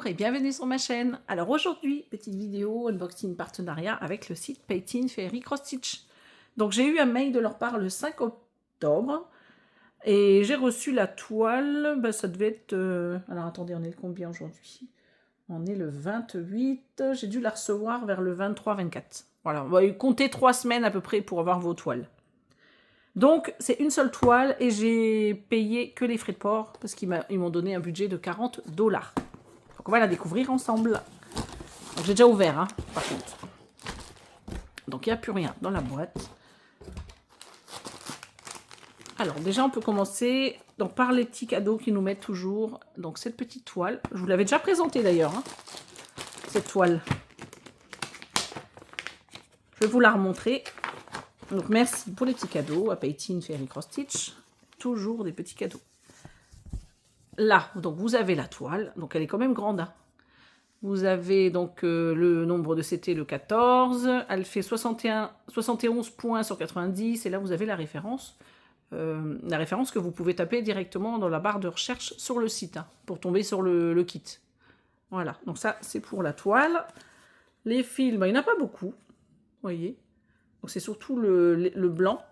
et bienvenue sur ma chaîne. Alors aujourd'hui, petite vidéo unboxing partenariat avec le site Painting Fairy Cross Stitch. Donc j'ai eu un mail de leur part le 5 octobre et j'ai reçu la toile, ça devait être... Alors attendez, on est le combien aujourd'hui? On est le 28, j'ai dû la recevoir vers le 23-24. Voilà, on va compter 3 semaines à peu près pour avoir vos toiles. Donc, c'est une seule toile et j'ai payé que les frais de port parce qu'ils m'ont donné un budget de 40 $. Donc, on va la découvrir ensemble. J'ai déjà ouvert, hein, par contre. Donc, il n'y a plus rien dans la boîte. Alors, déjà, on peut commencer donc, par les petits cadeaux qu'ils nous mettent toujours. Donc, cette petite toile. Je vous l'avais déjà présentée d'ailleurs, hein, cette toile. Je vais vous la remontrer. Donc, merci pour les petits cadeaux à Painting Fairy Cross Stitch. Toujours des petits cadeaux. Là, donc vous avez la toile. Donc, elle est quand même grande. Hein. Vous avez donc le nombre de CT, le 14. Elle fait 71 points sur 90. Et là, vous avez la référence. La référence que vous pouvez taper directement dans la barre de recherche sur le site. Hein, pour tomber sur le kit. Voilà. Donc, ça, c'est pour la toile. Les fils, il n'y en a pas beaucoup. Vous voyez. Donc c'est surtout le blanc.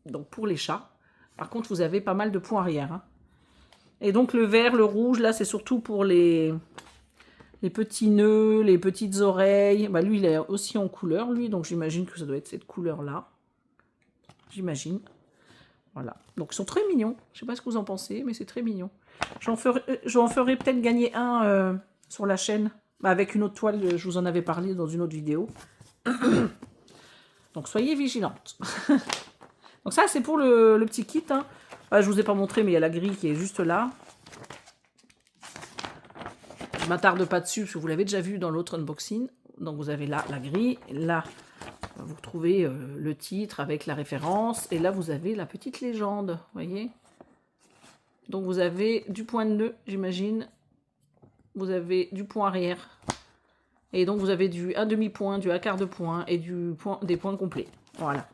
Donc pour les chats. Par contre, vous avez pas mal de points arrière. Hein. Et donc le vert, le rouge, là, c'est surtout pour les petits nœuds, les petites oreilles. Bah, lui, il est aussi en couleur, lui. Donc j'imagine que ça doit être cette couleur-là. J'imagine. Voilà. Donc ils sont très mignons. Je sais pas ce que vous en pensez, mais c'est très mignon. J'en ferai peut-être gagner un sur la chaîne. Bah, avec une autre toile, je vous en avais parlé dans une autre vidéo. Donc soyez vigilantes. Donc ça c'est pour le petit kit. Hein. Je vous ai pas montré mais il y a la grille qui est juste là. Je m'attarde pas dessus parce que vous l'avez déjà vu dans l'autre unboxing. Donc vous avez là la grille. Là vous retrouvez le titre avec la référence. Et là vous avez la petite légende. Vous voyez. Donc vous avez du point de nœud j'imagine. Vous avez du point arrière. Et donc, vous avez du 1 demi-point, du 1 quart de point et des points complets. Voilà.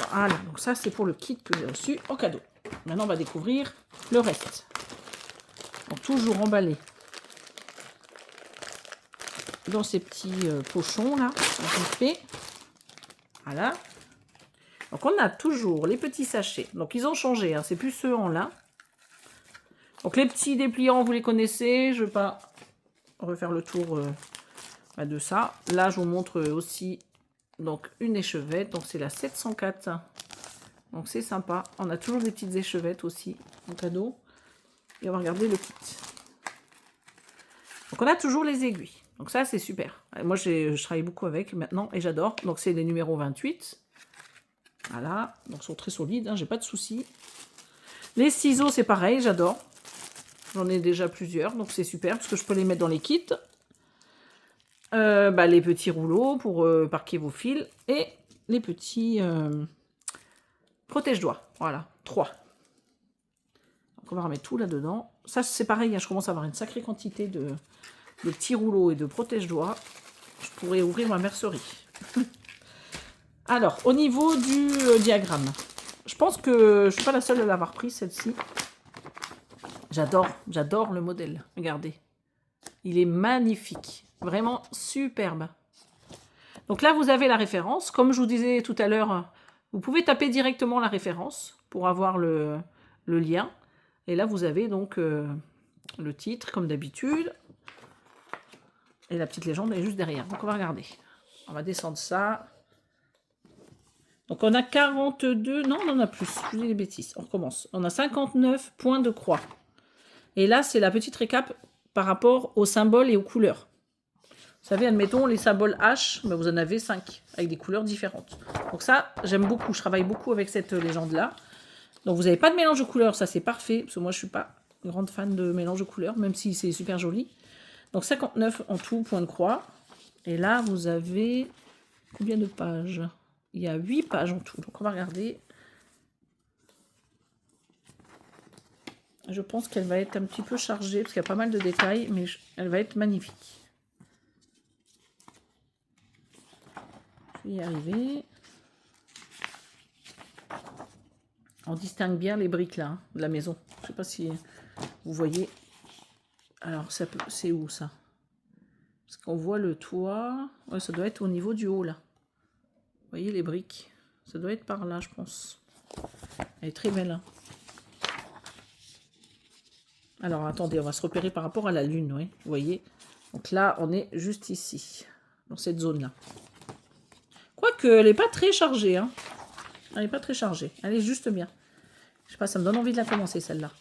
Voilà, donc ça, c'est pour le kit que j'ai reçu en cadeau. Maintenant, on va découvrir le reste. Donc, toujours emballé dans ces petits pochons, là, fait. Voilà. Donc, on a toujours les petits sachets. Donc, ils ont changé, hein, c'est plus ceux en lin. Donc les petits dépliants, vous les connaissez. Je ne vais pas refaire le tour de ça. Là, je vous montre aussi donc, une échevette. Donc c'est la 704. Donc c'est sympa. On a toujours des petites échevettes aussi en cadeau. Et on va regarder le kit. Donc on a toujours les aiguilles. Donc ça, c'est super. Moi, je travaille beaucoup avec maintenant et j'adore. Donc c'est les numéros 28. Voilà. Donc ils sont très solides. Hein, j'ai pas de soucis. Les ciseaux, c'est pareil. J'adore. J'en ai déjà plusieurs, donc c'est super, parce que je peux les mettre dans les kits. Les petits rouleaux pour parquer vos fils. Et les petits protège-doigts. Voilà, 3. Donc on va remettre tout là-dedans. Ça, c'est pareil, hein, je commence à avoir une sacrée quantité de petits rouleaux et de protège-doigts. Je pourrais ouvrir ma mercerie. Alors, au niveau du diagramme, je pense que je ne suis pas la seule à l'avoir pris, celle-ci. J'adore le modèle. Regardez. Il est magnifique. Vraiment superbe. Donc là, vous avez la référence. Comme je vous disais tout à l'heure, vous pouvez taper directement la référence pour avoir le lien. Et là, vous avez donc le titre, comme d'habitude. Et la petite légende est juste derrière. Donc on va regarder. On va descendre ça. Donc on a 42... Non, on en a plus. Je vous dis des bêtises. On recommence. On a 59 points de croix. Et là, c'est la petite récap par rapport aux symboles et aux couleurs. Vous savez, admettons, les symboles H, vous en avez 5, avec des couleurs différentes. Donc ça, j'aime beaucoup. Je travaille beaucoup avec cette légende-là. Donc vous n'avez pas de mélange de couleurs, ça c'est parfait. Parce que moi, je ne suis pas grande fan de mélange de couleurs, même si c'est super joli. Donc 59 en tout, point de croix. Et là, vous avez combien de pages? Il y a 8 pages en tout. Donc on va regarder. Je pense qu'elle va être un petit peu chargée, parce qu'il y a pas mal de détails, mais elle va être magnifique. Je vais y arriver. On distingue bien les briques là, hein, de la maison. Je ne sais pas si vous voyez. Alors, c'est où ça? Parce qu'on voit le toit. Ouais, ça doit être au niveau du haut là. Vous voyez les briques? Ça doit être par là, je pense. Elle est très belle. Hein. Alors, attendez, on va se repérer par rapport à la lune, oui. Vous voyez? Donc là, on est juste ici, dans cette zone-là. Quoique, elle n'est pas très chargée. Hein. Elle n'est pas très chargée. Elle est juste bien. Je sais pas, ça me donne envie de la commencer, celle-là.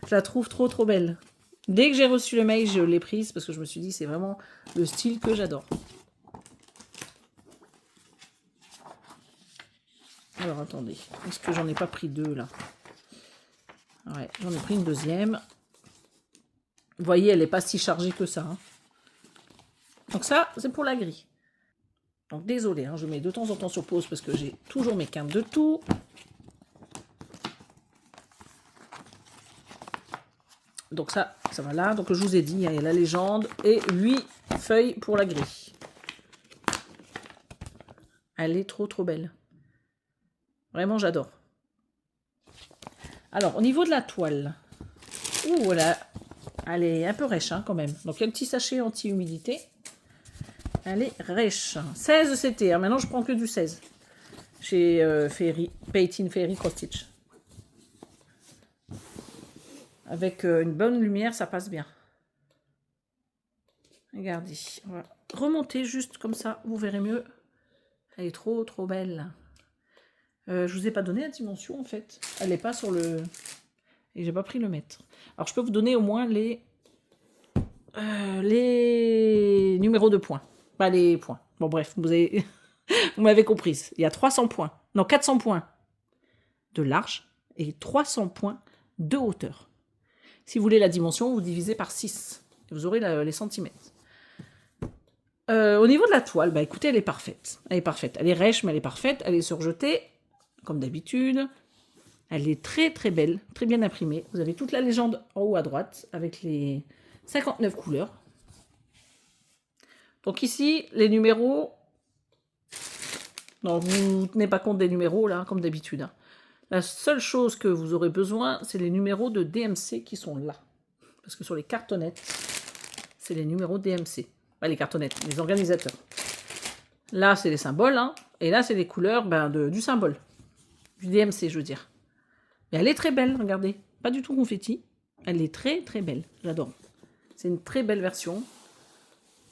Je la trouve trop, trop belle. Dès que j'ai reçu le mail, je l'ai prise parce que je me suis dit, c'est vraiment le style que j'adore. Alors, attendez. Est-ce que j'en ai pas pris deux, là? Ouais, j'en ai pris une deuxième. Vous voyez, elle n'est pas si chargée que ça. Hein. Donc ça, c'est pour la grille. Donc désolé, hein, je mets de temps en temps sur pause parce que j'ai toujours mes quintes de tout. Donc ça va là. Donc je vous ai dit, il y a la légende et 8 feuilles pour la grille. Elle est trop trop belle. Vraiment, j'adore. Alors, au niveau de la toile, voilà, elle est un peu rêche hein, quand même. Donc, il y a le petit sachet anti-humidité. Elle est rêche. 16 c'était. Hein. Maintenant, je prends que du 16. Chez Paint in Fairy Cross Stitch. Avec une bonne lumière, ça passe bien. Regardez. On va remonter juste comme ça. Vous verrez mieux. Elle est trop, trop belle. Je vous ai pas donné la dimension, en fait. Elle n'est pas sur le... Et j'ai pas pris le mètre. Alors, je peux vous donner au moins les numéros de points. Pas les points. Bon, bref, vous m'avez comprise. Il y a 300 points. Non, 400 points de large et 300 points de hauteur. Si vous voulez la dimension, vous divisez par 6. Et vous aurez les centimètres. Au niveau de la toile, bah écoutez, elle est parfaite. Elle est parfaite. Elle est rêche, mais elle est parfaite. Elle est surjetée, comme d'habitude. Elle est très très belle, très bien imprimée. Vous avez toute la légende en haut à droite, avec les 59 couleurs. Donc ici, les numéros... Non, vous ne tenez pas compte des numéros, là, comme d'habitude. Hein. La seule chose que vous aurez besoin, c'est les numéros de DMC qui sont là. Parce que sur les cartonnettes, c'est les numéros DMC. Pas les cartonnettes, les organisateurs. Là, c'est les symboles, hein, et là, c'est les couleurs du symbole. Du DMC, je veux dire. Mais elle est très belle, regardez. Pas du tout confetti. Elle est très, très belle. J'adore. C'est une très belle version.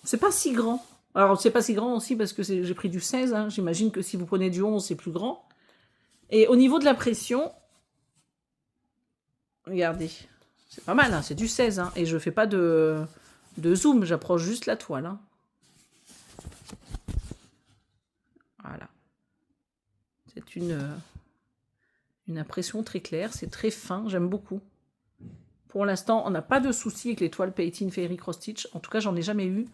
C'est pas si grand. Alors, c'est pas si grand aussi parce que j'ai pris du 16. Hein. J'imagine que si vous prenez du 11, c'est plus grand. Et au niveau de la pression, regardez. C'est pas mal, hein. C'est du 16. Hein. Et je fais pas de zoom. J'approche juste la toile. Hein. Voilà. C'est une impression très claire. C'est très fin. J'aime beaucoup. Pour l'instant, on n'a pas de souci avec les toiles Paint in Fairy Cross Stitch. En tout cas, j'en ai jamais eu.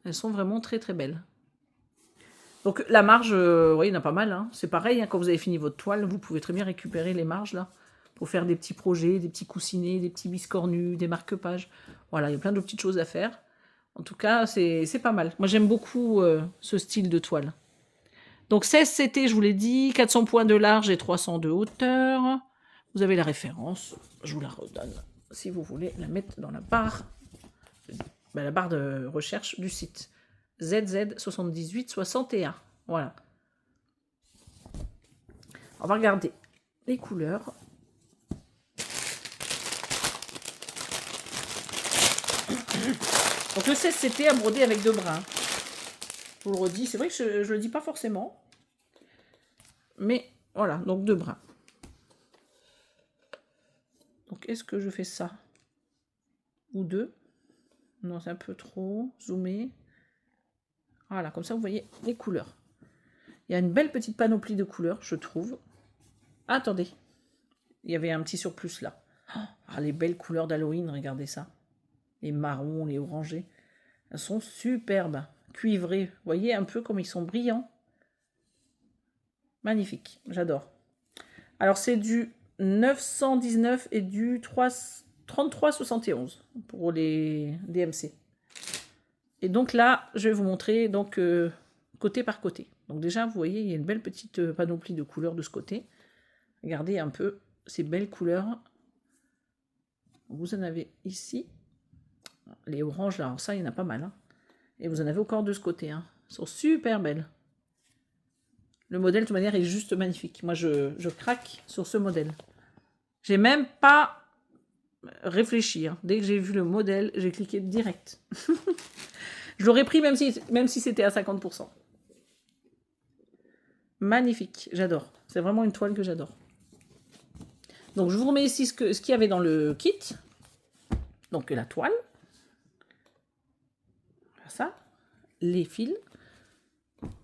Elles sont vraiment très très belles. Donc la marge, oui, il y en a pas mal. Hein. C'est pareil, hein, quand vous avez fini votre toile, vous pouvez très bien récupérer les marges là pour faire des petits projets, des petits coussinets, des petits biscornus, des marque-pages. Voilà, il y a plein de petites choses à faire. En tout cas, c'est pas mal. Moi, j'aime beaucoup ce style de toile. Donc 16 CT, je vous l'ai dit, 400 points de large et 300 de hauteur. Vous avez la référence, je vous la redonne si vous voulez la mettre dans la barre de recherche du site. ZZ7861. Voilà. On va regarder les couleurs. Donc le 16 CT à broder avec 2 brins. Je vous le redis, c'est vrai que je ne le dis pas forcément. Mais voilà, donc 2 brins. Donc est-ce que je fais ça? Ou 2? Non, c'est un peu trop zoomé. Voilà, comme ça, vous voyez les couleurs. Il y a une belle petite panoplie de couleurs, je trouve. Ah, attendez. Il y avait un petit surplus là. Ah, les belles couleurs d'Halloween, regardez ça. Les marrons, les orangés. Elles sont superbes. Cuivrées. Vous voyez un peu comme ils sont brillants. Magnifique. J'adore. Alors, c'est du 919 et du 3371 pour les DMC. Et donc là, je vais vous montrer donc côté par côté. Donc déjà, vous voyez, il y a une belle petite panoplie de couleurs de ce côté. Regardez un peu ces belles couleurs. Vous en avez ici. Les oranges, là, alors ça, il y en a pas mal. Hein. Et vous en avez encore de ce côté. Hein. Elles sont super belles. Le modèle, de toute manière, est juste magnifique. Moi, je craque sur ce modèle. J'ai même pas réfléchi. Hein. Dès que j'ai vu le modèle, j'ai cliqué direct. Je l'aurais pris même si c'était à 50%. Magnifique, j'adore. C'est vraiment une toile que j'adore. Donc, je vous remets ici ce qu'il y avait dans le kit. Donc, la toile. Ça. Les fils.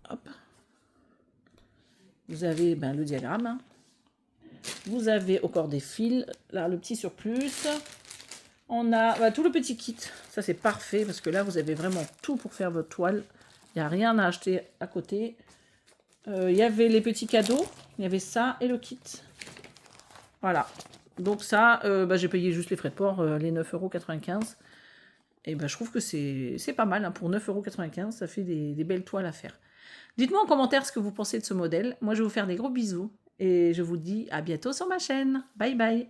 Hop. Vous avez le diagramme. Hein. Vous avez encore des fils. Là, le petit surplus. On a tout le petit kit. Ça, c'est parfait parce que là, vous avez vraiment tout pour faire votre toile. Il n'y a rien à acheter à côté. Il y avait les petits cadeaux. Il y avait ça et le kit. Voilà. Donc ça, j'ai payé juste les frais de port, les 9,95 €. Et je trouve que c'est pas mal. Hein. Pour 9,95 €, ça fait des belles toiles à faire. Dites-moi en commentaire ce que vous pensez de ce modèle. Moi, je vais vous faire des gros bisous. Et je vous dis à bientôt sur ma chaîne. Bye bye.